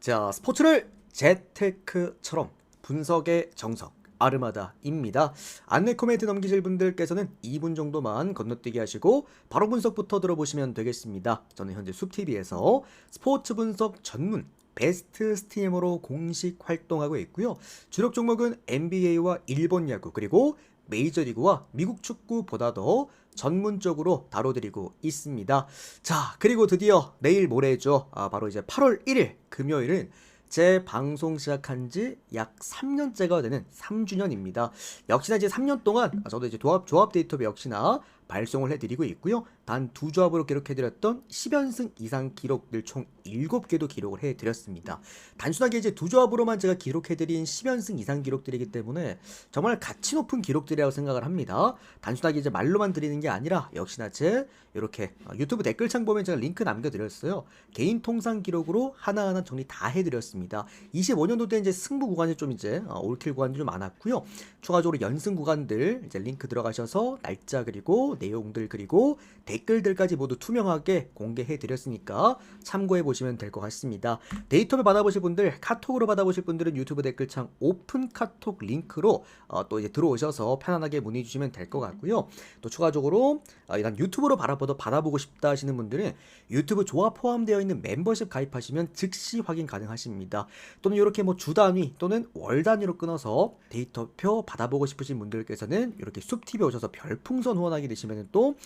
자, 스포츠를 재테크처럼 분석의 정석 아르마다입니다. 안내 코멘트 넘기실 분들께서는 2분 정도만 건너뛰기 하시고 바로 분석부터 들어보시면 되겠습니다. 저는 현재 숲TV에서 스포츠 분석 전문 베스트 스트리머로 공식 활동하고 있고요. 주력 종목은 NBA와 일본 야구 그리고 메이저리그와 미국 축구보다 더 전문적으로 다뤄드리고 있습니다. 자, 그리고 드디어 내일 모레죠. 바로 이제 8월 1일 금요일은 제 방송 시작한 지 약 3년째가 되는 3주년입니다. 역시나 이제 3년 동안 저도 이제 조합 데이터배 역시나 발송을 해드리고 있고요. 단 두 조합으로 기록해드렸던 10연승 이상 기록들 총 7개도 기록을 해드렸습니다. 단순하게 이제 두 조합으로만 제가 기록해드린 10연승 이상 기록들이기 때문에 정말 가치 높은 기록들이라고 생각을 합니다. 단순하게 이제 말로만 드리는 게 아니라 역시나 제 이렇게 유튜브 댓글창 보면 제가 링크 남겨드렸어요. 개인 통산 기록으로 하나하나 정리 다 해드렸습니다. 25년도 때 이제 승부 구간이 좀 이제 올킬 구간이 좀 많았고요. 추가적으로 연승 구간들 이제 링크 들어가셔서 날짜 그리고 내용들 그리고 댓글들까지 모두 투명하게 공개해 드렸으니까 참고해 보시면 될 것 같습니다. 데이터를 받아보실 분들, 카톡으로 받아보실 분들은 유튜브 댓글창 오픈 카톡 링크로 또 이제 들어오셔서 편안하게 문의 주시면 될 것 같고요. 또 추가적으로 이런 유튜브로 받아보고 싶다 하시는 분들은 유튜브 조합 포함되어 있는 멤버십 가입하시면 즉시 확인 가능하십니다. 또는 이렇게 뭐 주 단위 또는 월 단위로 끊어서 데이터표 받아보고 싶으신 분들께서는 이렇게 숲TV 오셔서 별풍선 후원하게 되시면 또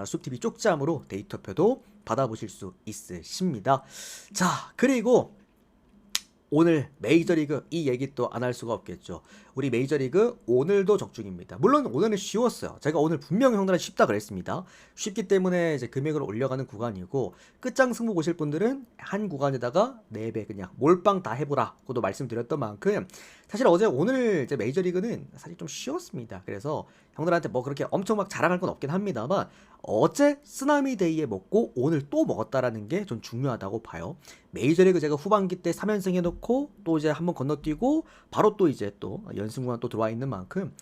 숲TV 쪽잠으로 데이터표도 받아보실 수 있으십니다. 자, 그리고 오늘 메이저리그 이 얘기 또 안 할 수가 없겠죠. 우리 메이저리그 오늘도 적중입니다. 물론 오늘은 쉬웠어요. 제가 오늘 분명히 형들한테 쉽다 그랬습니다. 쉽기 때문에 이제 금액을 올려가는 구간이고 끝장 승부 보실 분들은 한 구간에다가 4배 그냥 몰빵 다 해보라 고도 말씀드렸던 만큼 사실 오늘 이제 메이저리그는 사실 좀 쉬웠습니다. 그래서 형들한테 뭐 그렇게 엄청 막 자랑할 건 없긴 합니다만 어제 쓰나미 데이에 먹고 오늘 또 먹었다라는 게 좀 중요하다고 봐요. 메이저리그 제가 후반기 때 3연승 해놓고 또 이제 한번 건너뛰고 바로 또 이제 또 연승구간 또 들어와 있는 만큼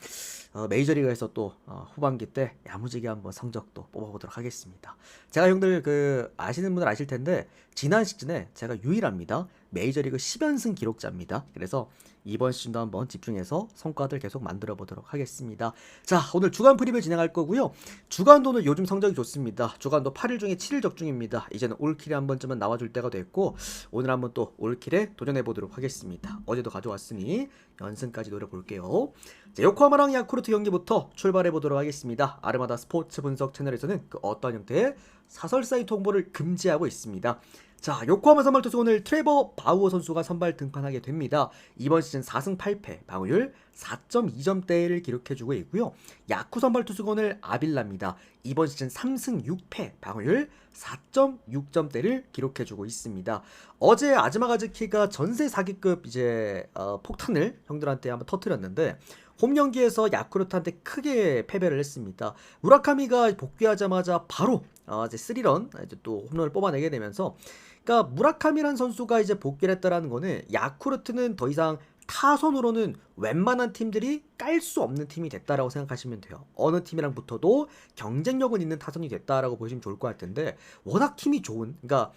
메이저리그에서 또 후반기 때 야무지게 한번 성적도 뽑아보도록 하겠습니다. 제가 형들 아시는 분들 아실 텐데 지난 시즌에 제가 유일합니다. 메이저리그 10연승 기록자입니다. 그래서 이번 시즌도 한번 집중해서 성과들 계속 만들어 보도록 하겠습니다. 자, 오늘 주간 프리뷰 진행할 거고요. 주간도는 요즘 성적이 좋습니다. 주간도 8일 중에 7일 적중입니다. 이제는 올킬에 한 번쯤은 나와줄 때가 됐고 오늘 한번 또 올킬에 도전해 보도록 하겠습니다. 어제도 가져왔으니 연승까지 노려볼게요. 자, 요코하마랑 야쿠르트 경기부터 출발해 보도록 하겠습니다. 아르마다 스포츠 분석 채널에서는 그 어떤 형태의 사설사이 통보를 금지하고 있습니다. 자, 요코하마 선발 투수 오늘 트레버 바우어 선수가 선발 등판하게 됩니다. 이번 시즌 4승 8패, 방어율 4.2점대를 기록해주고 있고요. 야쿠 선발 투수가 오늘 아빌라입니다. 이번 시즌 3승 6패, 방어율 4.6점대를 기록해주고 있습니다. 어제 아즈마가즈키가 전세 4기급 이제 폭탄을 형들한테 한번 터뜨렸는데 홈 경기에서 야쿠르트한테 크게 패배를 했습니다. 무라카미가 복귀하자마자 바로 이제 3런 이제 또 홈런을 뽑아내게 되면서 그러니까 무라카미란 선수가 이제 복귀를 했다라는 거는 야쿠르트는 더 이상 타선으로는 웬만한 팀들이 깔 수 없는 팀이 됐다라고 생각하시면 돼요. 어느 팀이랑 붙어도 경쟁력은 있는 타선이 됐다라고 보시면 좋을 것 같은데 워낙 팀이 좋은 그러니까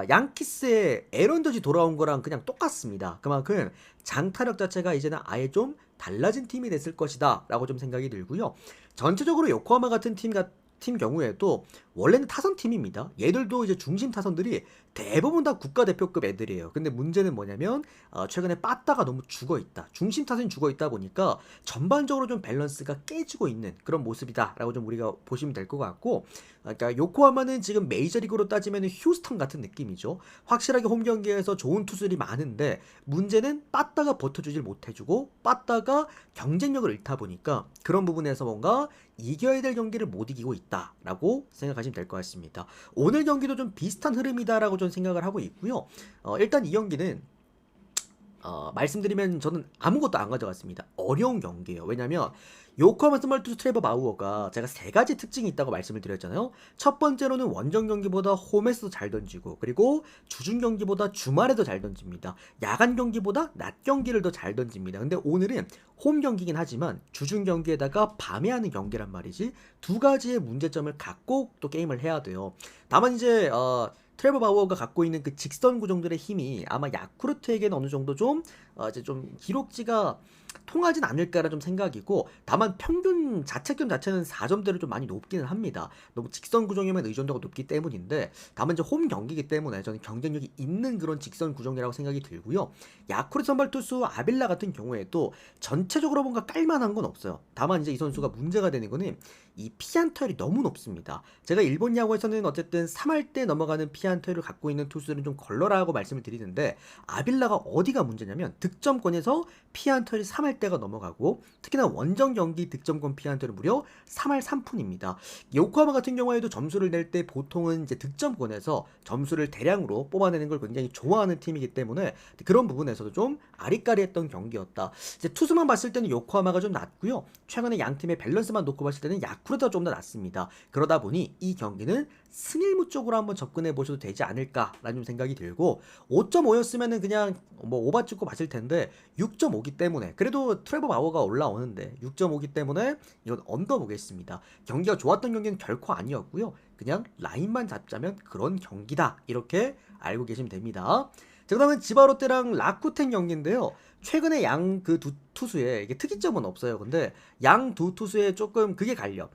양키스의 에런 저지 돌아온 거랑 그냥 똑같습니다. 그만큼 장타력 자체가 이제는 아예 좀 달라진 팀이 됐을 것이다 라고 좀 생각이 들고요. 전체적으로 요코하마 같은 팀 경우에도 원래는 타선 팀입니다. 얘들도 이제 중심 타선들이 대부분 다 국가대표급 애들이에요. 근데 문제는 뭐냐면 최근에 빠따가 너무 죽어있다. 중심 타선이 죽어있다 보니까 전반적으로 좀 밸런스가 깨지고 있는 그런 모습이다 라고 좀 우리가 보시면 될 것 같고 그러니까 요코하마는 지금 메이저리그로 따지면 휴스턴 같은 느낌이죠. 확실하게 홈 경기에서 좋은 투수들이 많은데 문제는 빠따가 버텨주질 못해주고 빠따가 경쟁력을 잃다 보니까 그런 부분에서 뭔가 이겨야 될 경기를 못 이기고 있다라고 생각하시면 될 것 같습니다. 오늘 경기도 좀 비슷한 흐름이다라고 저는 생각을 하고 있고요. 일단 이 경기는 말씀드리면 저는 아무것도 안 가져갔습니다. 어려운 경기예요. 왜냐면 요코하마 선발 투수 트레버 바우어가 제가 3가지 특징이 있다고 말씀을 드렸잖아요. 첫 번째로는 원정 경기보다 홈에서 잘 던지고 그리고 주중 경기보다 주말에도 잘 던집니다. 야간 경기보다 낮 경기를 더 잘 던집니다. 근데 오늘은 홈 경기긴 하지만 주중 경기에다가 밤에 하는 경기란 말이지 두 가지의 문제점을 갖고 또 게임을 해야 돼요. 다만 이제 트레버 바우어가 갖고 있는 그 직선 구종들의 힘이 아마 야쿠르트에게는 어느 정도 좀 이제 좀 기록지가 통하진 않을까라는 좀 생각이고, 다만 평균 자책점 자체는 4점대로 좀 많이 높기는 합니다. 너무 직선 구종에만 의존도가 높기 때문인데, 다만 이제 홈 경기이기 때문에 저는 경쟁력이 있는 그런 직선 구종이라고 생각이 들고요. 야쿠르트 선발 투수 아빌라 같은 경우에도 전체적으로 뭔가 깔만한 건 없어요. 다만 이제 이 선수가 문제가 되는 거는 이 피안타율이 너무 높습니다. 제가 일본 야구에서는 어쨌든 3할 때 넘어가는 피안타율을 갖고 있는 투수들은 좀 걸러라고 말씀을 드리는데, 아빌라가 어디가 문제냐면 득점권에서 피안타율이 3할 때가 넘어가고, 특히나 원정 경기 득점권 피안타율은 무려 3할 3푼입니다. 요코하마 같은 경우에도 점수를 낼 때 보통은 이제 득점권에서 점수를 대량으로 뽑아내는 걸 굉장히 좋아하는 팀이기 때문에 그런 부분에서도 좀 아리까리했던 경기였다. 이제 투수만 봤을 때는 요코하마가 좀 낫고요. 최근에 양 팀의 밸런스만 놓고 봤을 때는 야쿠르트가 좀 더 낫습니다. 그러다 보니 이 경기는 승일무 쪽으로 한번 접근해 보셔도 되지 않을까라는 생각이 들고, 5.5였으면은 그냥 뭐 오바 찍고 봤을 텐데 6.5기 때문에, 그래도 트레버 바우어가 올라오는데 6.5기 때문에 이건 언더 보겠습니다. 경기가 좋았던 경기는 결코 아니었고요. 그냥 라인만 잡자면 그런 경기다, 이렇게 알고 계시면 됩니다. 자, 그다음은 지바롯데랑 라쿠텐 경기인데요. 최근에 양 그 두 투수의 이게 특이점은 없어요. 근데 양 두 투수의 조금 그게 갈려.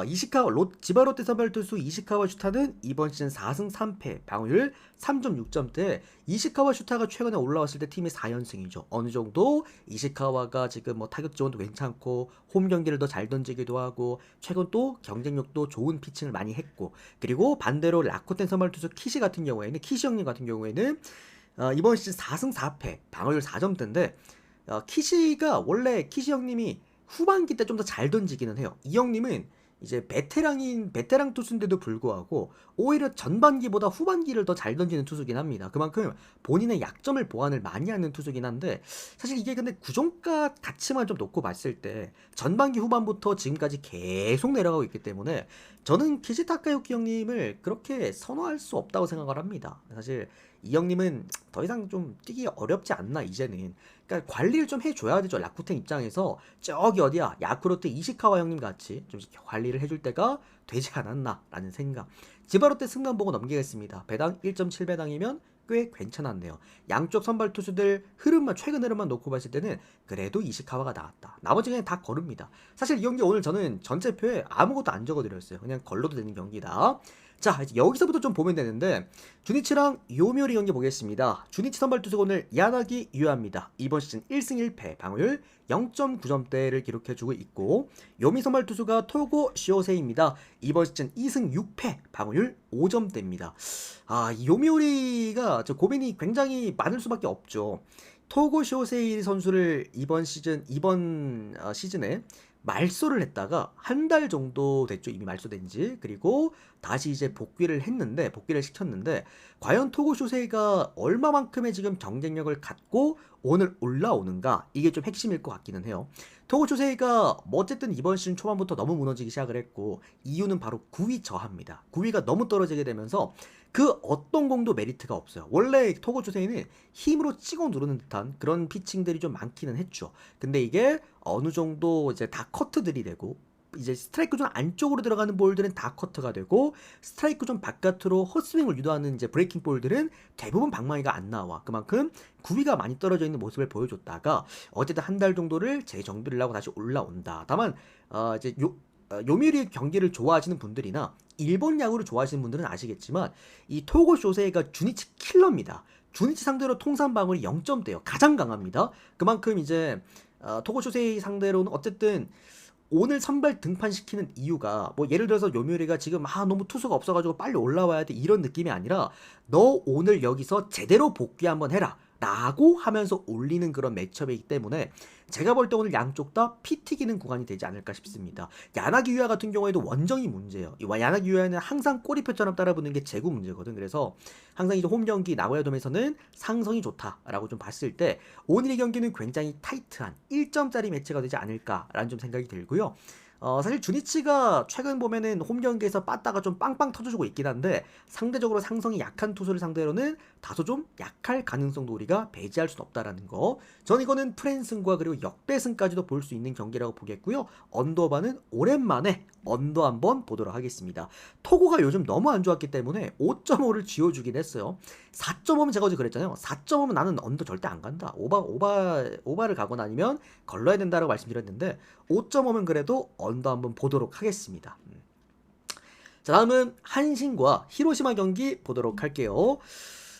이시카와 지바롯데 선발 투수 이시카와 슈타는 이번 시즌 4승 3패, 방어율 3.6점대. 이시카와 슈타가 최근에 올라왔을 때 팀이 4연승이죠. 어느 정도 이시카와가 지금 뭐 타격 지원도 괜찮고 홈 경기를 더 잘 던지기도 하고 최근 또 경쟁력도 좋은 피칭을 많이 했고, 그리고 반대로 라쿠텐 선발 투수 키시 형님 같은 경우에는 이번 시즌 4승 4패, 방어율 4점대인데, 키시가 원래 키시 형님이 후반기 때 좀 더 잘 던지기는 해요. 이 형님은 이제 베테랑 투수인데도 불구하고 오히려 전반기보다 후반기를 더 잘 던지는 투수긴 합니다. 그만큼 본인의 약점을 보완을 많이 하는 투수긴 한데, 사실 이게 근데 구종가 가치만 좀 놓고 봤을 때 전반기 후반부터 지금까지 계속 내려가고 있기 때문에 저는 키시 타카유키 형님을 그렇게 선호할 수 없다고 생각을 합니다. 사실 이 형님은 더 이상 좀 뛰기 어렵지 않나 이제는. 그러니까 관리를 좀 해줘야 되죠. 라쿠텐 입장에서 저기 어디야 야쿠르트 이시카와 형님 같이 좀 관리를 해줄 때가 되지 않았나라는 생각. 지바롯데 승관 보고 넘기겠습니다. 배당 1.7배당이면 꽤 괜찮았네요. 양쪽 선발 투수들 최근 흐름만 놓고 봤을 때는 그래도 이시카와가 나왔다. 나머지 그냥 다 걸읍니다. 사실 이 경기 오늘 저는 전체표에 아무것도 안 적어드렸어요. 그냥 걸러도 되는 경기다. 자, 이제 여기서부터 좀 보면 되는데, 주니치랑 요미우리 경기 보겠습니다. 주니치 선발 투수가 오늘 야나기 유야입니다. 이번 시즌 1승 1패, 방어율 0.9점대를 기록해주고 있고, 요미 선발 투수가 토고 시오세이입니다. 이번 시즌 2승 6패, 방어율 5점대입니다. 이 요미우리가 저 고민이 굉장히 많을 수밖에 없죠. 토고 시오세이 선수를 이번 시즌에 말소를 했다가 한 달 정도 됐죠. 이미 말소된 지. 그리고 다시 이제 복귀를 시켰는데, 과연 토고 쇼세이가 얼마만큼의 지금 경쟁력을 갖고 오늘 올라오는가, 이게 좀 핵심일 것 같기는 해요. 토고 쇼세이가 뭐 어쨌든 이번 시즌 초반부터 너무 무너지기 시작을 했고, 이유는 바로 구위 저하입니다. 구위가 너무 떨어지게 되면서 그 어떤 공도 메리트가 없어요. 원래 토고 쇼세이는 힘으로 찍어 누르는 듯한 그런 피칭들이 좀 많기는 했죠. 근데 이게 어느 정도 이제 다 커트들이 되고, 이제 스트라이크 존 안쪽으로 들어가는 볼들은 다 커트가 되고, 스트라이크 존 바깥으로 헛스윙을 유도하는 이제 브레이킹 볼들은 대부분 방망이가 안 나와. 그만큼 구위가 많이 떨어져 있는 모습을 보여줬다가 어쨌든 한 달 정도를 재정비를 하고 다시 올라온다. 다만 이제 요미우리 경기를 좋아하시는 분들이나 일본 야구를 좋아하시는 분들은 아시겠지만, 이 토고 쇼세이가 주니치 킬러입니다. 주니치 상대로 통산 방울이 0점대요. 가장 강합니다. 그만큼 이제 토고 쇼세이 상대로는 어쨌든 오늘 선발 등판시키는 이유가 뭐 예를 들어서 요미우리가 지금 너무 투수가 없어가지고 빨리 올라와야 돼 이런 느낌이 아니라, 너 오늘 여기서 제대로 복귀 한번 해라 라고 하면서 올리는 그런 매첩이기 때문에 제가 볼 때 오늘 양쪽 다 피 튀기는 구간이 되지 않을까 싶습니다. 야나기 유야 같은 경우에도 원정이 문제예요. 야나기 유야는 항상 꼬리표처럼 따라붙는 게 제구 문제거든. 그래서 항상 이제 홈 경기 나고야돔에서는 상성이 좋다라고 좀 봤을 때 오늘의 경기는 굉장히 타이트한 1점짜리 매치가 되지 않을까라는 좀 생각이 들고요. 사실 주니치가 최근 보면은 홈 경기에서 빠따가 좀 빵빵 터져주고 있긴 한데 상대적으로 상성이 약한 투수를 상대로는 다소 좀 약할 가능성도 우리가 배제할 수는 없다라는 거. 전 이거는 프랜승과 그리고 역대승까지도 볼 수 있는 경기라고 보겠고요. 언더바는 오랜만에 언더 한번 보도록 하겠습니다. 토고가 요즘 너무 안 좋았기 때문에 5.5를 쥐어주긴 했어요. 4.5면 제가 어제 그랬잖아요. 4.5면 나는 언더 절대 안 간다. 오바를 가거나 아니면 걸러야 된다라고 말씀드렸는데 5.5면 그래도 언더 한번 보도록 하겠습니다. 자, 다음은 한신과 히로시마 경기 보도록 할게요.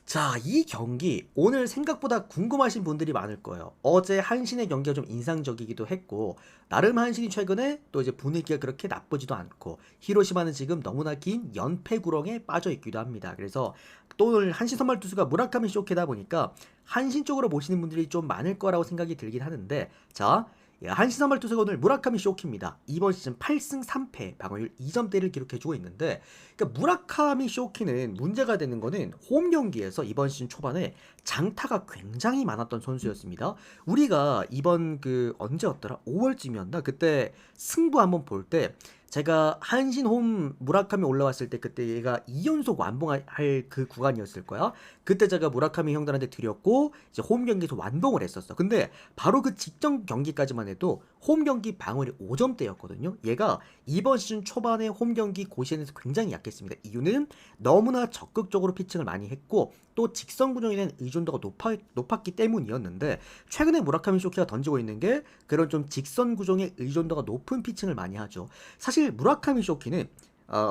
자, 이 경기 오늘 생각보다 궁금하신 분들이 많을 거예요. 어제 한신의 경기가 좀 인상적이기도 했고 나름 한신이 최근에 또 이제 분위기가 그렇게 나쁘지도 않고 히로시마는 지금 너무나 긴 연패 구렁에 빠져 있기도 합니다. 그래서 또 오늘 한신 선발 투수가 무라카미 쇼케다 보니까 한신 쪽으로 보시는 분들이 좀 많을 거라고 생각이 들긴 하는데 자, 한신 선발 투수가 오늘 무라카미 쇼키입니다. 이번 시즌 8승 3패 방어율 2점대를 기록해주고 있는데 그러니까 무라카미 쇼키는 문제가 되는 거는 홈 경기에서 이번 시즌 초반에 장타가 굉장히 많았던 선수였습니다. 우리가 이번 언제였더라? 5월쯤이었나? 그때 승부 한번 볼 때 제가 한신 홈 무라카미 올라왔을 때 그때 얘가 2연속 완봉할 그 구간이었을 거야. 그때 제가 무라카미 형들한테 드렸고 이제 홈 경기에서 완봉을 했었어. 근데 바로 그 직전 경기까지만 해도 홈 경기 방어율이 5점대였거든요. 얘가 이번 시즌 초반에 홈 경기 고시엔에서 굉장히 약했습니다. 이유는 너무나 적극적으로 피칭을 많이 했고 또 직선 구종에 대한 의존도가 높았기 때문이었는데 최근에 무라카미 쇼키가 던지고 있는 게 그런 좀 직선 구종의 의존도가 높은 피칭을 많이 하죠. 사실 무라카미 쇼키는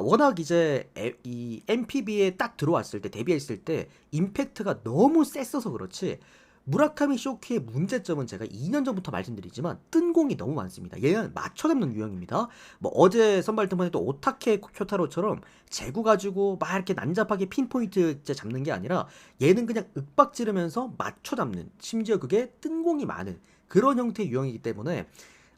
워낙 이제 이 MPB에 딱 들어왔을 때 데뷔했을 때 임팩트가 너무 셌어서 그렇지 무라카미 쇼키의 문제점은 제가 2년 전부터 말씀드리지만 뜬 공이 너무 많습니다. 얘는 맞춰잡는 유형입니다. 뭐 어제 선발등판에 또 오타케 쿄타로처럼 재구 가지고 막 이렇게 난잡하게 핀포인트 잡는 게 아니라 얘는 그냥 윽박 지르면서 맞춰잡는 심지어 그게 뜬 공이 많은 그런 형태의 유형이기 때문에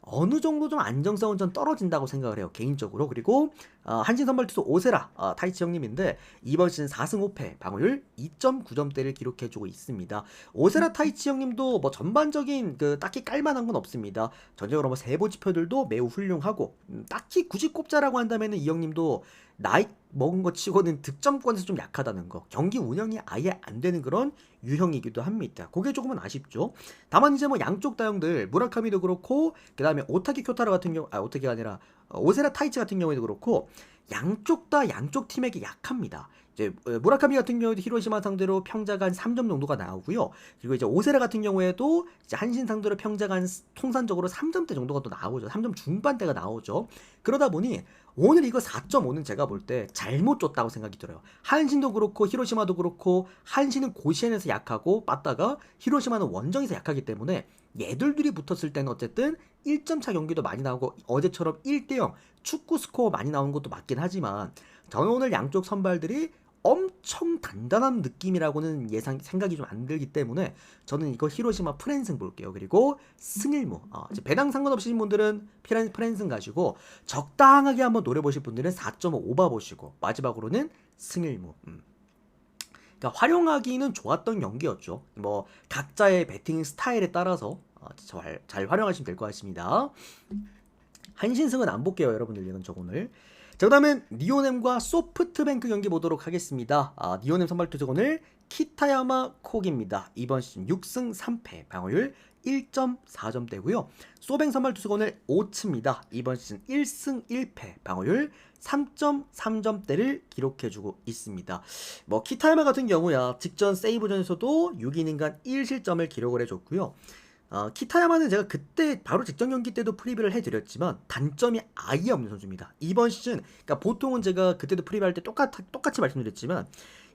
어느 정도 좀 안정성은 좀 떨어진다고 생각을 해요 개인적으로. 그리고 한신 선발투수 오세라 타이치 형님인데 이번 시즌 4승 5패 방어율 2.9점대를 기록해주고 있습니다. 오세라 타이치 형님도 뭐 전반적인 딱히 깔만한 건 없습니다. 전적으로 뭐 세부 지표들도 매우 훌륭하고 딱히 굳이 꼽자라고 한다면은 이 형님도 나이 먹은 거 치고는 득점권에서 좀 약하다는 거, 경기 운영이 아예 안 되는 그런 유형이기도 합니다. 그게 조금은 아쉽죠. 다만 이제 뭐 양쪽 다형들 무라카미도 그렇고 그 다음에 오타키 쿄타로 같은 경우 오타키가 아니라 오세라 타이치 같은 경우에도 그렇고 양쪽 다 양쪽 팀에게 약합니다. 이제 무라카미 같은 경우에도 히로시마 상대로 평자가 한 3점 정도가 나오고요. 그리고 이제 오세라 같은 경우에도 이제 한신 상대로 평자가 한 통산적으로 3점대 정도가 또 나오죠. 3점 중반대가 나오죠. 그러다 보니 오늘 이거 4.5는 제가 볼 때 잘못 줬다고 생각이 들어요. 한신도 그렇고 히로시마도 그렇고 한신은 고시엔에서 약하고 빠따가 히로시마는 원정에서 약하기 때문에 얘들들이 붙었을 때는 어쨌든 1점 차 경기도 많이 나오고 어제처럼 1대0 축구 스코어 많이 나오는 것도 맞긴 하지만 저는 오늘 양쪽 선발들이 엄청 단단한 느낌이라고는 생각이 좀 안 들기 때문에 저는 이거 히로시마 프랜승 볼게요. 그리고 승일무 배당 상관없으신 분들은 프랜승 가시고 적당하게 한번 노려보실 분들은 4.5 오바 보시고 마지막으로는 승일무. 그러니까 활용하기는 좋았던 경기였죠. 뭐 각자의 배팅 스타일에 따라서 잘 활용하시면 될 것 같습니다. 한신승은 안 볼게요 여러분들. 이건 저 오늘. 자, 그 다음엔 니오넴과 소프트뱅크 경기 보도록 하겠습니다. 니오넴 선발투수 오늘 키타야마 콕입니다. 이번 시즌 6승 3패 방어율 1.4점대고요. 소뱅 선발투수 오늘 오츠입니다. 이번 시즌 1승 1패 방어율 3.3점대를 기록해주고 있습니다. 뭐 키타야마 같은 경우야 직전 세이브전에서도 6이닝간 1실점을 기록을 해줬고요. 키타야마는 제가 그때 바로 직전 경기 때도 프리뷰를 해드렸지만 단점이 아예 없는 선수입니다. 이번 시즌 그러니까 보통은 제가 그때도 프리뷰할 때 똑같이 말씀드렸지만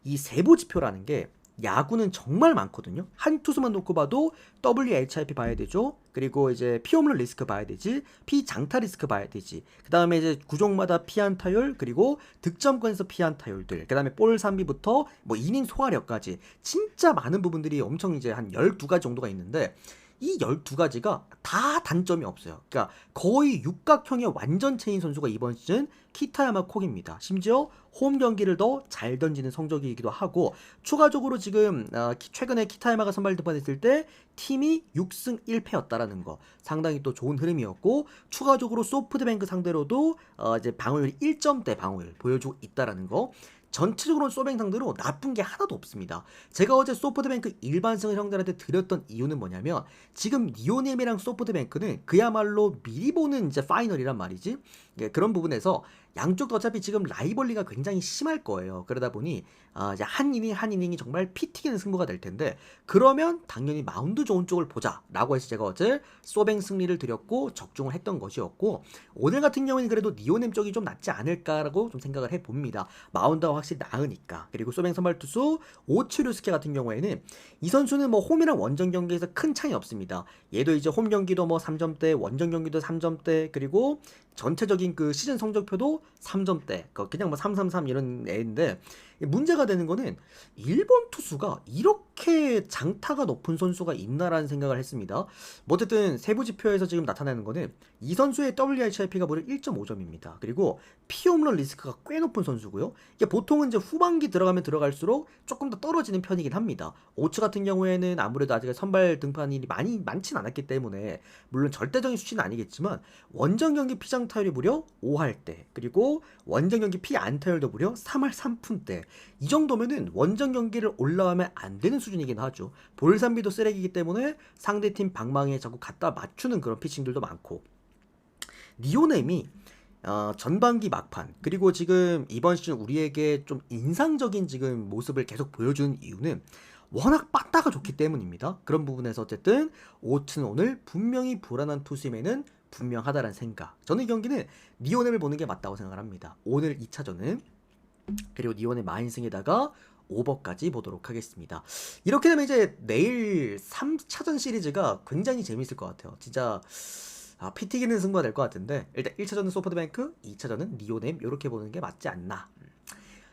이 세부 지표라는 게 야구는 정말 많거든요. 한 투수만 놓고 봐도 WHIP 봐야 되죠. 그리고 이제 피홈런 리스크 봐야 되지, 피장타 리스크 봐야 되지. 그 다음에 이제 구종마다 피안타율, 그리고 득점권에서 피안타율들, 그 다음에 볼 산비부터 뭐 이닝 소화력까지 진짜 많은 부분들이 엄청 이제 한 12가지 정도가 있는데 이 12가지가 다 단점이 없어요. 그러니까 거의 육각형의 완전체인 선수가 이번 시즌 키타야마 콕입니다. 심지어 홈 경기를 더 잘 던지는 성적이기도 하고, 추가적으로 지금 최근에 키타야마가 선발 등판했을 때 팀이 6승 1패였다라는 거 상당히 또 좋은 흐름이었고, 추가적으로 소프트뱅크 상대로도 이제 방어율이 1점대 방어율 보여주고 있다라는 거, 전체적으로 소뱅 상대로 나쁜 게 하나도 없습니다. 제가 어제 소프트뱅크 일반승을 형들한테 드렸던 이유는 뭐냐면, 지금 니오넴이랑 소프트뱅크는 그야말로 미리 보는 이제 파이널이란 말이지. 예, 그런 부분에서 양쪽도 어차피 지금 라이벌리가 굉장히 심할 거예요. 그러다 보니 이제 한 이닝이 정말 피 튀기는 승부가 될 텐데, 그러면 당연히 마운드 좋은 쪽을 보자라고 해서 제가 어제 소뱅 승리를 드렸고 적중을 했던 것이었고, 오늘 같은 경우에는 그래도 니오넴 쪽이 좀 낫지 않을까라고 좀 생각을 해봅니다. 마운드가 확실히 나으니까. 그리고 소뱅 선발 투수 오츠류스케 같은 경우에는 이 선수는 뭐 홈이랑 원정 경기에서 큰 차이 없습니다. 얘도 이제 홈 경기도 뭐 3점대, 원정 경기도 3점대, 그리고 전체적인 그 시즌 성적표도 3점대, 그냥 뭐 333 이런 애인데, 문제가 되는 거는 일본 투수가 이렇게 장타가 높은 선수가 있나라는 생각을 했습니다. 뭐 어쨌든 세부 지표에서 지금 나타나는 거는 이 선수의 WHIP가 무려 1.5점입니다. 그리고 피홈런 리스크가 꽤 높은 선수고요. 이게 보통은 이제 후반기 들어가면 들어갈수록 조금 더 떨어지는 편이긴 합니다. 오츠 같은 경우에는 아무래도 아직 선발 등판이 많진 않았기 때문에, 물론 절대적인 수치는 아니겠지만 원정 경기 피장 타율이 무려 5할대, 그리고 원정 경기 피 안타율도 무려 3할 3푼대. 이 정도면은 원정 경기를 올라가면 안 되는 수준이긴 하죠. 볼산비도 쓰레기이기 때문에 상대팀 방망이에 자꾸 갖다 맞추는 그런 피칭들도 많고, 니오넴이 전반기 막판, 그리고 지금 이번 시즌 우리에게 좀 인상적인 지금 모습을 계속 보여주는 이유는 워낙 빠따가 좋기 때문입니다. 그런 부분에서 어쨌든 오츠는 오늘 분명히 불안한 투심에는 분명하다는 생각. 저는 이 경기는 니오넴을 보는 게 맞다고 생각합니다. 오늘 2차전은. 그리고 니오넴 마인승에다가 오버까지 보도록 하겠습니다. 이렇게 되면 이제 내일 3차전 시리즈가 굉장히 재밌을 것 같아요. 진짜 피 튀기는 승부가 될 것 같은데, 일단 1차전은 소프트뱅크, 2차전은 니오넴, 이렇게 보는 게 맞지 않나.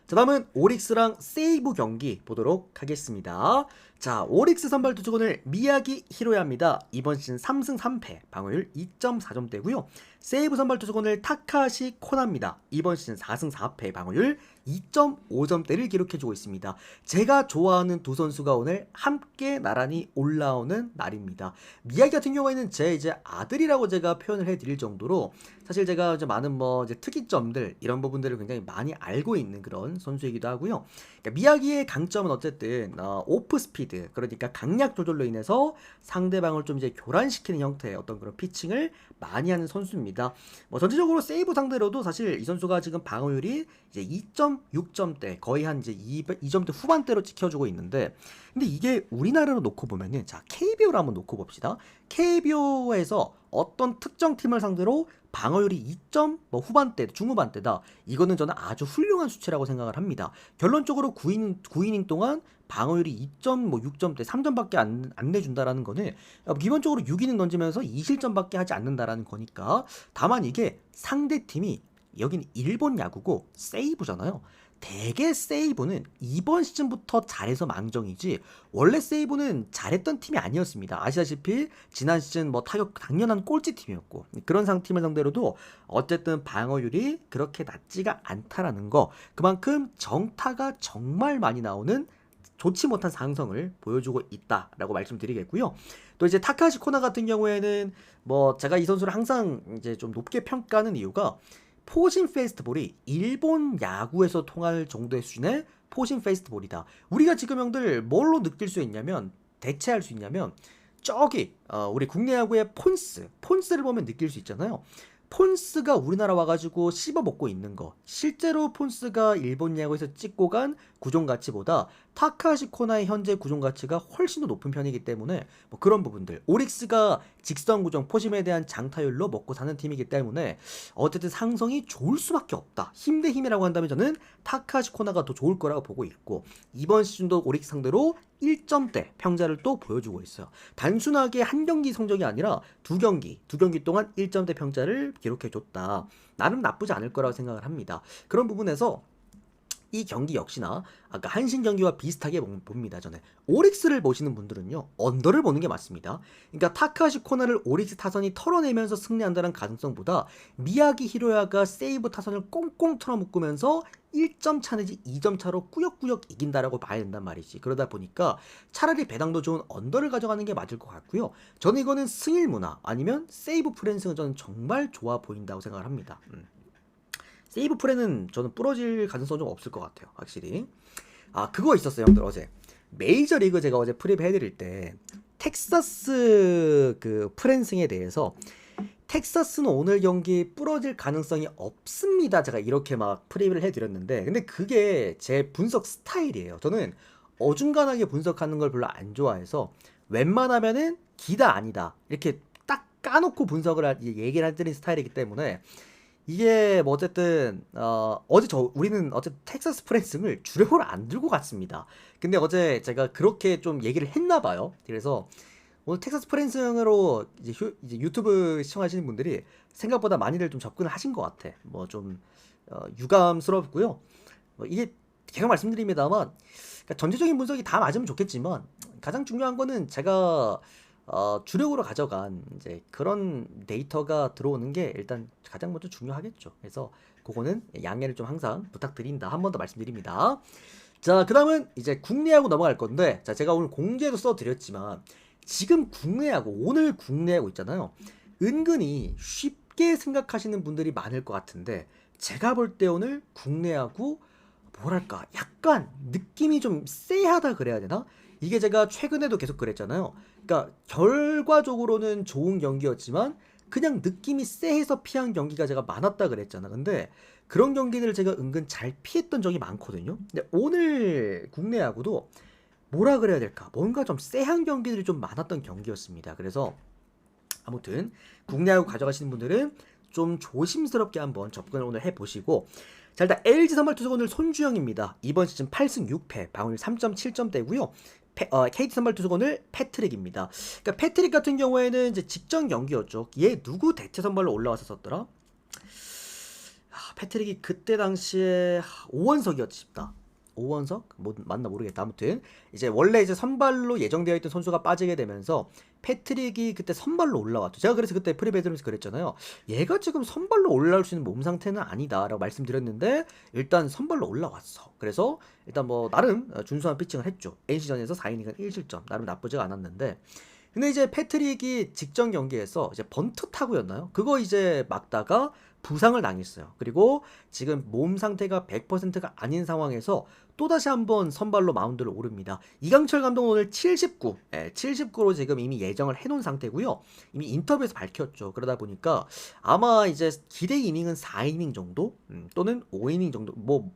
자, 다음은 오릭스랑 세이브 경기 보도록 하겠습니다. 자, 오릭스 선발 투수 오늘 미야기 히로야입니다. 이번 시즌 3승 3패, 방어율 2.4점대고요. 세이브 선발 투수 오늘 타카시 코나입니다. 이번 시즌 4승 4패, 방어율 2.5점대를 기록해주고 있습니다. 제가 좋아하는 두 선수가 오늘 함께 나란히 올라오는 날입니다. 미야기 같은 경우에는 제 이제 아들이라고 제가 표현을 해드릴 정도로, 사실 제가 이제 많은 뭐 이제 특이점들, 이런 부분들을 굉장히 많이 알고 있는 그런 선수이기도 하고요. 그러니까 미야기의 강점은 어쨌든 오프 스피드, 그러니까 강약 조절로 인해서 상대방을 좀 이제 교란시키는 형태의 어떤 그런 피칭을 많이 하는 선수입니다. 뭐 전체적으로 세이브 상대로도 사실 이 선수가 지금 방어율이 이제 2.6점대, 거의 한 이제 2점대 후반대로 지켜주고 있는데, 근데 이게 우리나라로 놓고 보면은, 자, KBO를 한번 놓고 봅시다. KBO에서 어떤 특정 팀을 상대로 방어율이 2점 뭐 후반대, 중후반대다. 이거는 저는 아주 훌륭한 수치라고 생각을 합니다. 결론적으로 9이닝 동안 방어율이 2.6점대, 3점밖에 안 내준다라는 거는 기본적으로 6이닝 던지면서 2실점밖에 하지 않는다라는 거니까. 다만 이게 상대팀이, 여긴 일본 야구고 세이브잖아요. 대개 세이브는 이번 시즌부터 잘해서 망정이지, 원래 세이브는 잘했던 팀이 아니었습니다. 아시다시피 지난 시즌 뭐 타격 당연한 꼴찌 팀이었고, 그런 팀을 상대로도 어쨌든 방어율이 그렇게 낮지가 않다라는 거, 그만큼 정타가 정말 많이 나오는 좋지 못한 상성을 보여주고 있다라고 말씀드리겠고요. 또 이제 타카시 코나 같은 경우에는 뭐 제가 이 선수를 항상 이제 좀 높게 평가하는 이유가, 포신 페스트볼이 일본 야구에서 통할 정도의 수준의 포신 페스트볼이다. 우리가 지금 형들 뭘로 느낄 수 있냐면, 대체할 수 있냐면, 저기 우리 국내 야구의 폰스를 보면 느낄 수 있잖아요. 폰스가 우리나라 와가지고 씹어먹고 있는 거, 실제로 폰스가 일본 야구에서 찍고 간 구종 가치보다 타카시 코나의 현재 구종 가치가 훨씬 더 높은 편이기 때문에, 뭐 그런 부분들, 오릭스가 직선 구종 포심에 대한 장타율로 먹고 사는 팀이기 때문에 어쨌든 상성이 좋을 수밖에 없다. 힘 대 힘이라고 한다면 저는 타카시 코나가 더 좋을 거라고 보고 있고, 이번 시즌도 오릭스 상대로 1점대 평자를 또 보여주고 있어요. 단순하게 한 경기 성적이 아니라 두 경기 동안 1점대 평자를 기록해줬다. 나름 나쁘지 않을 거라고 생각을 합니다. 그런 부분에서 이 경기 역시나 아까 한신 경기와 비슷하게 봅니다. 저는 오릭스를 보시는 분들은요 언더를 보는 게 맞습니다. 그러니까 타카시 코나를 오릭스 타선이 털어내면서 승리한다는 가능성보다 미야기 히로야가 세이브 타선을 꽁꽁 털어묶으면서 1점 차 내지 2점 차로 꾸역꾸역 이긴다라고 봐야 된단 말이지. 그러다 보니까 차라리 배당도 좋은 언더를 가져가는 게 맞을 것 같고요. 저는 이거는 승일 문화 아니면 세이브 프랜스는 저는 정말 좋아 보인다고 생각을 합니다. 세이브 프레는 저는 부러질 가능성은 좀 없을 것 같아요. 확실히. 아 그거 있었어요 형들. 어제 메이저리그 제가 어제 프리뷰 해드릴 때 텍사스 그 프랜승에 대해서 텍사스는 오늘 경기 부러질 가능성이 없습니다. 제가 이렇게 막 프리뷰를 해드렸는데 근데 그게 제 분석 스타일이에요. 저는 어중간하게 분석하는 걸 별로 안 좋아해서 웬만하면은 기다 아니다 이렇게 딱 까놓고 얘기를 해드리는 스타일이기 때문에 이게 뭐 어쨌든 우리는 어쨌든 텍사스 프랜승을 주력으로 안 들고 갔습니다. 근데 어제 제가 그렇게 좀 얘기를 했나 봐요. 그래서 오늘 텍사스 프랜승으로 이제 유튜브 시청하시는 분들이 생각보다 많이들 좀 접근을 하신 것 같아. 뭐 좀 유감스럽고요. 이게 제가 말씀드립니다만 그러니까 전체적인 분석이 다 맞으면 좋겠지만 가장 중요한 거는 제가 주력으로 가져간 이제 그런 데이터가 들어오는 게 일단 가장 먼저 중요하겠죠. 그래서 그거는 양해를 좀 항상 부탁드린다. 한 번 더 말씀드립니다. 자, 그 다음은 이제 국내야구 넘어갈 건데, 자, 제가 오늘 공지에도 써드렸지만, 지금 국내야구, 오늘 국내야구 있잖아요. 은근히 쉽게 생각하시는 분들이 많을 것 같은데, 제가 볼 때 오늘 국내야구, 뭐랄까, 약간 느낌이 좀 쎄하다 그래야 되나? 이게 제가 최근에도 계속 그랬잖아요. 그러니까 결과적으로는 좋은 경기였지만 그냥 느낌이 쎄해서 피한 경기가 제가 많았다 그랬잖아. 근데 그런 경기들을 제가 은근 잘 피했던 적이 많거든요. 근데 오늘 국내 야구도 뭐라 그래야 될까? 뭔가 좀 쎄한 경기들이 좀 많았던 경기였습니다. 그래서 아무튼 국내 야구 가져가시는 분들은 좀 조심스럽게 한번 접근을 오늘 해보시고 자 일단 LG 선발 투수 오늘 손주영입니다. 이번 시즌 8승 6패 방어율 3.7점대고요. KT 선발 투수 오늘 패트릭입니다. 그러니까 패트릭 같은 경우에는 이제 직전 경기였죠. 얘 누구 대체 선발로 올라왔었더라? 패트릭이 그때 당시에 오원석이었지 싶다. 오원석? 뭐 맞나 모르겠다. 아무튼 이제 원래 이제 선발로 예정되어 있던 선수가 빠지게 되면서 패트릭이 그때 선발로 올라왔죠. 제가 그래서 그때 프리베드면서 그랬잖아요. 얘가 지금 선발로 올라올 수 있는 몸 상태는 아니다라고 말씀드렸는데 일단 선발로 올라왔어. 그래서 일단 뭐 나름 준수한 피칭을 했죠. NC전에서 4이닝은 1실점. 나름 나쁘지가 않았는데 근데 이제 패트릭이 직전 경기에서 이제 번트 타구였나요? 그거 이제 막다가 부상을 당했어요. 그리고 지금 몸 상태가 100%가 아닌 상황에서 또다시 한번 선발로 마운드를 오릅니다. 이강철 감독은 오늘 79, 79로 지금 이미 예정을 해놓은 상태고요. 이미 인터뷰에서 밝혔죠. 그러다 보니까 아마 이제 기대 이닝은 4이닝 정도 또는 5이닝 정도 뭐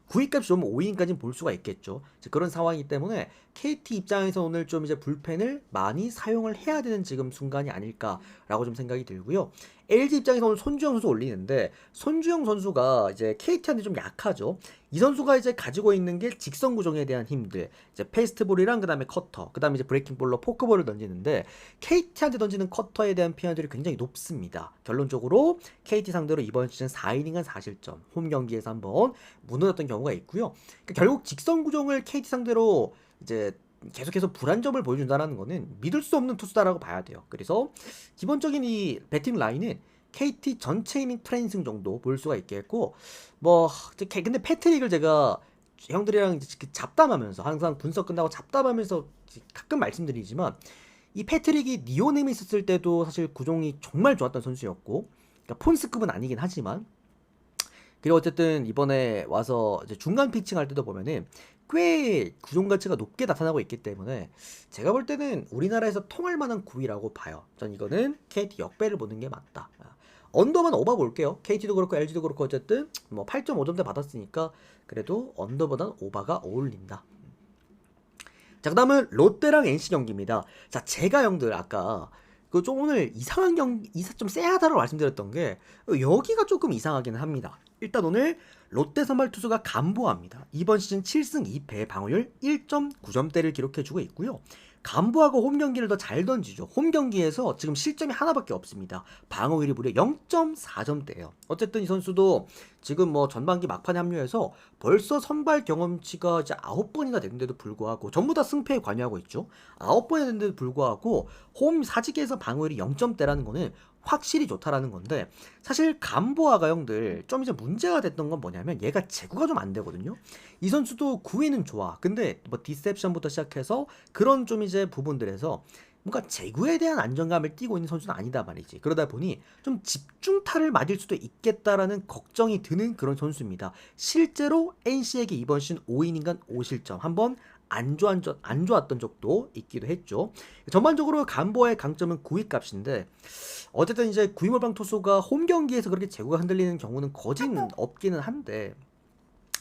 구위값이 좀 5인까지는 볼 수가 있겠죠. 그런 상황이기 때문에 KT 입장에서 오늘 좀 이제 불펜을 많이 사용을 해야 되는 지금 순간이 아닐까라고 좀 생각이 들고요. LG 입장에서 오늘 손주영 선수 올리는데 손주영 선수가 이제 KT한테 좀 약하죠. 이 선수가 이제 가지고 있는 게 직선 구종에 대한 힘들, 이제 페이스트볼이랑 그다음에 커터, 그다음에 이제 브레이킹볼로 포크볼을 던지는데 KT한테 던지는 커터에 대한 피해들이 굉장히 높습니다. 결론적으로 KT 상대로 이번 시즌 4이닝은 4실점, 홈 경기에서 한번 무너졌던 경우가 있고요. 그러니까 결국 직선 구종을 KT 상대로 이제 계속해서 불안점을 보여준다는 거는 믿을 수 없는 투수다라고 봐야 돼요. 그래서 기본적인 이 배팅 라인은 KT 전체 이닝 트랜승 정도 볼 수가 있겠고 뭐 근데 패트릭을 제가 형들이랑 잡담하면서 항상 분석 끝나고 잡담하면서 가끔 말씀드리지만 이 패트릭이 니오넴이 있었을 때도 사실 구종이 정말 좋았던 선수였고 그러니까 폰스급은 아니긴 하지만 그리고 어쨌든 이번에 와서 이제 중간 피칭할 때도 보면은 꽤 구종 가치가 높게 나타나고 있기 때문에 제가 볼 때는 우리나라에서 통할 만한 구위라고 봐요. 전 이거는 KT 역배를 보는 게 맞다. 언더만 오바 볼게요. KT도 그렇고 LG도 그렇고 어쨌든 뭐 8.5점대 받았으니까 그래도 언더보단 오바가 어울린다. 자, 그 다음은 롯데랑 NC 경기입니다. 자, 제가 형들 아까 그 좀 오늘 이상한 경기, 좀 쎄하다라고 말씀드렸던 게 여기가 조금 이상하기는 합니다. 일단 오늘 롯데 선발 투수가 간보합니다. 이번 시즌 7승 2패 방어율 1.9점대를 기록해주고 있고요. 감보아가 홈 경기를 더 잘 던지죠. 홈 경기에서 지금 실점이 하나밖에 없습니다. 방어율이 무려 0.4점대예요. 어쨌든 이 선수도 지금 뭐 전반기 막판에 합류해서 벌써 선발 경험치가 이제 9번이나 됐는데도 불구하고 전부 다 승패에 관여하고 있죠. 9번이나 됐는데도 불구하고 홈 사직에서 방어율이 0점대라는 거는 확실히 좋다라는 건데, 사실 감보아가 형들 좀 이제 문제가 됐던 건 뭐냐면 얘가 제구가 좀 안 되거든요. 이 선수도 구위는 좋아. 근데 뭐 디셉션부터 시작해서 그런 좀 이제 부분들에서 뭔가 제구에 대한 안정감을 띠고 있는 선수는 아니다 말이지. 그러다 보니 좀 집중타를 맞을 수도 있겠다라는 걱정이 드는 그런 선수입니다. 실제로 NC에게 이번 시즌 5이닝간 5실점 한번 안 좋았던 적도 있기도 했죠. 전반적으로 감보아의 강점은 구위 값인데, 어쨌든 이제 구위몰방 투수가 홈 경기에서 그렇게 제구가 흔들리는 경우는 거진 없기는 한데,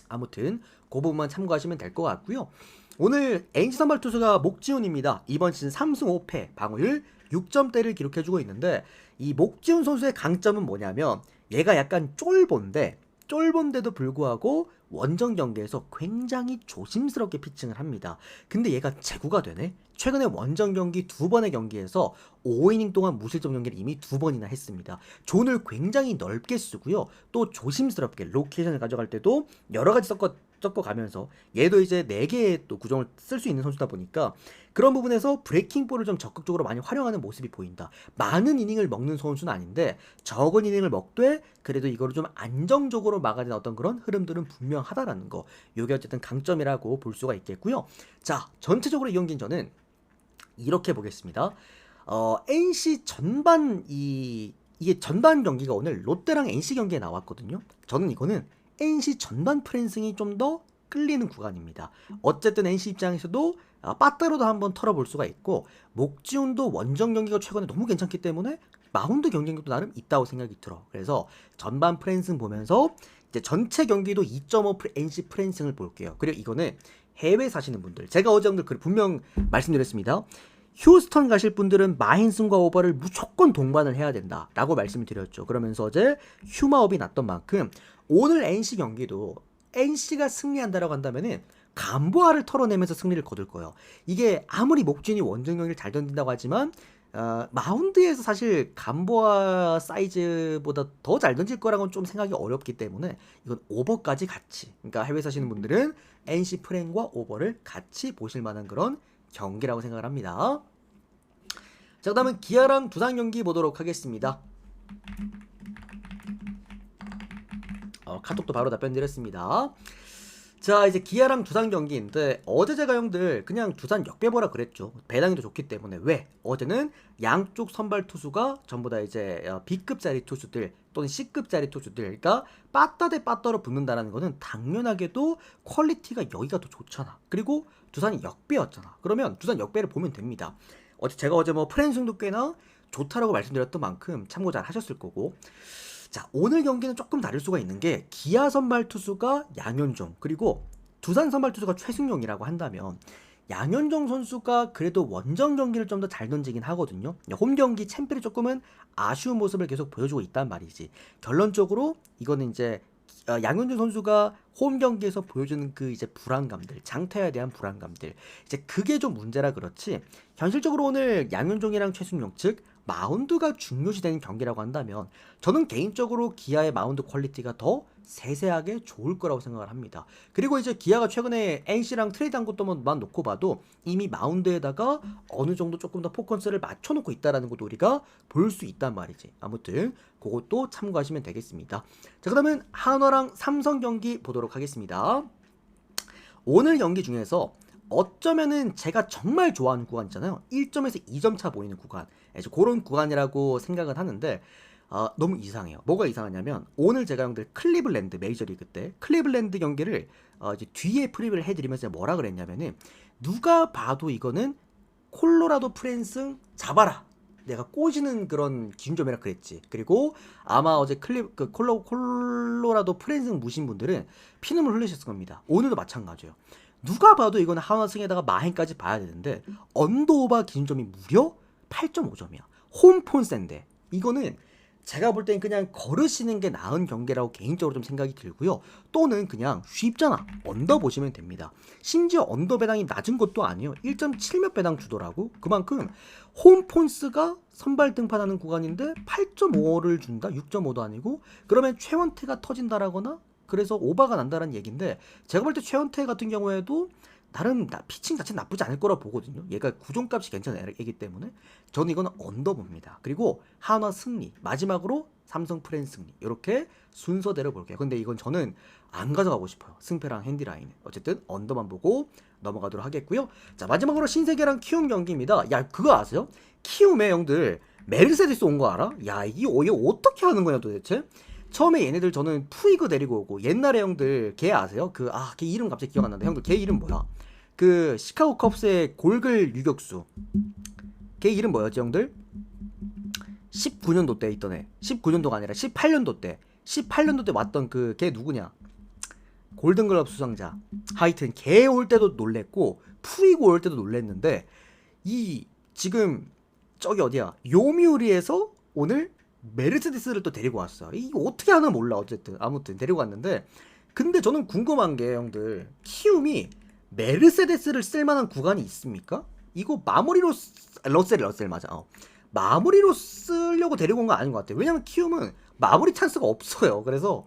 아무튼 그 부분만 참고하시면 될 것 같고요. 오늘 NC 선발 투수가 목지훈입니다. 이번 시즌 3승 5패, 방어율 6점대를 기록해주고 있는데, 이 목지훈 선수의 강점은 뭐냐면 얘가 약간 쫄본데도 불구하고 원정 경기에서 굉장히 조심스럽게 피칭을 합니다. 근데 얘가 제구가 되네? 최근에 원정 경기 2번의 경기에서 5이닝 동안 무실점 경기를 이미 2번이나 했습니다. 존을 굉장히 넓게 쓰고요. 또 조심스럽게 로케이션을 가져갈 때도 여러 가지 섞어가면서 얘도 이제 4개의 또 구종을 쓸 수 있는 선수다 보니까 그런 부분에서 브레이킹볼을 좀 적극적으로 많이 활용하는 모습이 보인다. 많은 이닝을 먹는 선수는 아닌데 적은 이닝을 먹되 그래도 이거를 좀 안정적으로 막아내는 어떤 그런 흐름들은 분명하다라는 거. 요게 어쨌든 강점이라고 볼 수가 있겠고요. 자, 전체적으로 이 경기는 저는 이렇게 보겠습니다. NC 전반 이게 전반 경기가 오늘 롯데랑 NC 경기에 나왔거든요. 저는 이거는 NC 전반 프랜승이 좀 더 끌리는 구간입니다. 어쨌든 NC 입장에서도 빠따로도 한번 털어볼 수가 있고, 목지훈도 원정 경기가 최근에 너무 괜찮기 때문에 마운드 경쟁력도 나름 있다고 생각이 들어. 그래서 전반 프랜승 보면서 이제 전체 경기도 2.5 NC 프랜승을 볼게요. 그리고 이거는 해외 사시는 분들, 제가 어제 형들 분명 말씀드렸습니다. 휴스턴 가실 분들은 마힌슨과 오버를 무조건 동반을 해야 된다 라고 말씀을 드렸죠. 그러면서 어제 휴마업이 났던 만큼 오늘 NC 경기도 NC가 승리한다라고 한다면은 감보아를 털어내면서 승리를 거둘 거예요. 이게 아무리 목진이 원정 경기를 잘 던진다고 하지만 마운드에서 사실 감보아 사이즈보다 더 잘 던질 거라고는 좀 생각이 어렵기 때문에 이건 오버까지 같이, 그러니까 해외 사시는 분들은 NC 프랜과 오버를 같이 보실 만한 그런 경기라고 생각을 합니다. 자, 그 다음은 기아랑 두산 경기 보도록 하겠습니다. 카톡도 바로 답변 드렸습니다. 자, 이제 기아랑 두산 경기인데 어제 제가 형들 그냥 두산 역배보라 그랬죠. 배당이 더 좋기 때문에. 왜? 어제는 양쪽 선발 투수가 전부 다 이제 B급짜리 투수들 또는 C급짜리 투수들, 그러니까 빠따 대 빠따로 붙는다는 거는 당연하게도 퀄리티가 여기가 더 좋잖아. 그리고 두산이 역배였잖아. 그러면 두산 역배를 보면 됩니다. 제가 어제 뭐 프랜승도 꽤나 좋다라고 말씀드렸던 만큼 참고 잘 하셨을 거고. 자, 오늘 경기는 조금 다를 수가 있는 게 기아 선발 투수가 양현종, 그리고 두산 선발 투수가 최승용이라고 한다면 양현종 선수가 그래도 원정 경기를 좀 더 잘 던지긴 하거든요. 홈 경기 챔피를 조금은 아쉬운 모습을 계속 보여주고 있단 말이지. 결론적으로 이거는 이제 양현종 선수가 홈 경기에서 보여주는 그 이제 불안감들, 장타에 대한 불안감들, 이제 그게 좀 문제라 그렇지. 현실적으로 오늘 양현종이랑 최승용, 즉 마운드가 중요시되는 경기라고 한다면 저는 개인적으로 기아의 마운드 퀄리티가 더 세세하게 좋을 거라고 생각을 합니다. 그리고 이제 기아가 최근에 NC랑 트레이드한 것도만 놓고 봐도 이미 마운드에다가 어느 정도 조금 더 포커스를 맞춰놓고 있다는 것도 우리가 볼 수 있단 말이지. 아무튼 그것도 참고하시면 되겠습니다. 자, 그러면 한화랑 삼성 경기 보도록 하겠습니다. 오늘 경기 중에서 어쩌면은 제가 정말 좋아하는 구간 있잖아요. 1점에서 2점 차 보이는 구간, 그런 구간이라고 생각은 하는데 너무 이상해요. 뭐가 이상하냐면 오늘 제가 형들 클리블랜드 메이저리그 때 클리블랜드 경기를 이제 뒤에 프리뷰를 해드리면서 뭐라 그랬냐면은 누가 봐도 이거는 콜로라도 프랜승 잡아라, 내가 꼬시는 그런 기준점이라 그랬지. 그리고 아마 어제 콜로라도 프랜승 무신 분들은 피눈물 흘리셨을 겁니다. 오늘도 마찬가지예요. 누가 봐도 이건 한화승에다가 마행까지 봐야 되는데 언더오버 기준점이 무려 8.5점이야. 홈폰센데 이거는 제가 볼 땐 그냥 걸으시는 게 나은 경기라고 개인적으로 좀 생각이 들고요. 또는 그냥 쉽잖아. 언더 보시면 됩니다. 심지어 언더 배당이 낮은 것도 아니에요. 1.7 몇 배당 주더라고. 그만큼 홈폰스가 선발 등판하는 구간인데 8.5를 준다? 6.5도 아니고 그러면 최원태가 터진다라거나 그래서 오바가 난다는 얘기인데 제가 볼 때 최원태 같은 경우에도 나름 피칭 자체는 나쁘지 않을 거라 보거든요. 얘가 구종값이 괜찮은 애기 때문에 저는 이거는 언더 봅니다. 그리고 한화 승리 마지막으로 삼성 프랜 승리 이렇게 순서대로 볼게요. 근데 이건 저는 안 가져가고 싶어요. 승패랑 핸디라인 어쨌든 언더만 보고 넘어가도록 하겠고요. 자 마지막으로 신세계랑 키움 경기입니다. 야 그거 아세요? 키움의 형들 메르세데스 온 거 알아? 야 이게 어떻게 하는 거냐 도대체? 처음에 얘네들 저는 푸이그 데리고 오고 옛날에 형들 걔 아세요? 걔 이름 갑자기 기억 안 난다. 형들 걔 이름 뭐야? 그 시카고 컵스의 골글 유격수 걔 이름 뭐였지 형들? 19년도 때 있던 애 19년도가 아니라 18년도 때 18년도 때 왔던 걔 누구냐 골든글럽 수상자 하여튼 걔 올 때도 놀랬고 푸이고 올 때도 놀랬는데 이 지금 저기 어디야 요미우리에서 오늘 메르세데스를 또 데리고 왔어. 이거 어떻게 하나 몰라. 어쨌든 아무튼 데리고 왔는데 근데 저는 궁금한 게 형들 키움이 메르세데스를 쓸만한 구간이 있습니까? 이거 마무리로 러셀 맞아. 마무리로 쓰려고 데리고 온 건 아닌 것 같아요. 왜냐면 키움은 마무리 찬스가 없어요. 그래서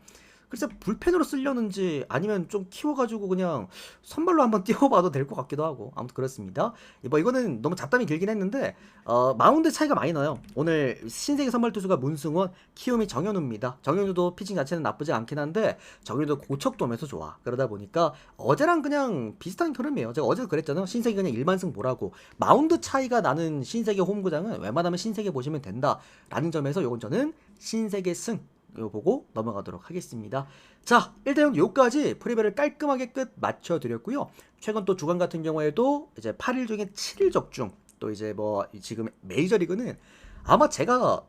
글쎄 불펜으로 쓰려는지 아니면 좀 키워가지고 그냥 선발로 한번 띄워봐도 될 것 같기도 하고 아무튼 그렇습니다. 뭐 이거는 너무 잡담이 길긴 했는데 마운드 차이가 많이 나요. 오늘 신세계 선발 투수가 문승원, 키움이 정현우입니다. 정현우도 피칭 자체는 나쁘지 않긴 한데 정현우도 고척돔에서 좋아. 그러다 보니까 어제랑 그냥 비슷한 흐름이에요. 제가 어제도 그랬잖아요. 신세계 그냥 1만승 보라고. 마운드 차이가 나는 신세계 홈구장은 웬만하면 신세계 보시면 된다라는 점에서 요건 저는 신세계 승 이거 보고 넘어가도록 하겠습니다. 자, 일단 요까지 프리뷰를 깔끔하게 끝 맞춰드렸고요. 최근 또 주간 같은 경우에도 이제 8일 중에 7일 적중 또 이제 뭐 지금 메이저리그는 아마 제가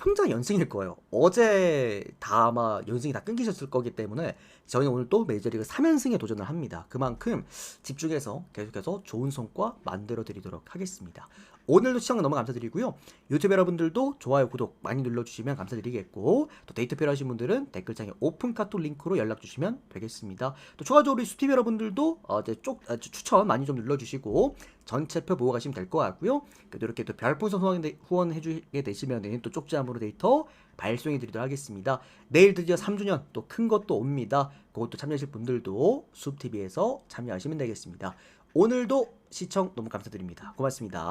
혼자 연승일 거예요. 어제 다 아마 연승이 다 끊기셨을 거기 때문에 저희는 오늘 또 메이저리그 3연승에 도전을 합니다. 그만큼 집중해서 계속해서 좋은 성과 만들어 드리도록 하겠습니다. 오늘도 시청 너무 감사드리고요. 유튜브 여러분들도 좋아요, 구독 많이 눌러주시면 감사드리겠고 또 데이트 필요하신 분들은 댓글창에 오픈 카톡 링크로 연락 주시면 되겠습니다. 또 추가적으로 우리 수티비 여러분들도 추천 많이 좀 눌러주시고 전체표 보고 가시면 될 것 같고요. 그래도 이렇게 또 별풍선 후원해주게 되시면 또 쪽지함으로 데이터 발송해 드리도록 하겠습니다. 내일 드디어 3주년 또 큰 것도 옵니다. 그것도 참여하실 분들도 숲TV에서 참여하시면 되겠습니다. 오늘도 시청 너무 감사드립니다. 고맙습니다.